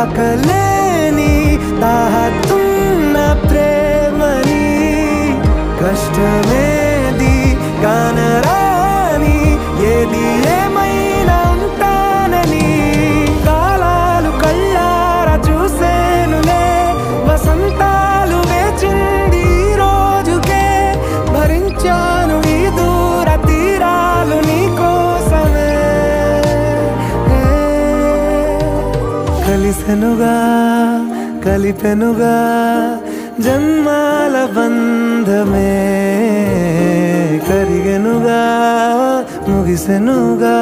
తాకలేని తాహతున్న ప్రేమని కష్టమేది కానరాని ఏది ఏమైనా ఉంటానని కాలాలు కళ్ళారా చూసేనులే వసంతాలు వేచింది ఈ రోజుకే భరించాను ఈ దూర తీరాలు నీ కోసమే కలిసెనుగా కలిపెనుగా జన్మాల బంధమే కరిగెనుగా ముగిసెనుగా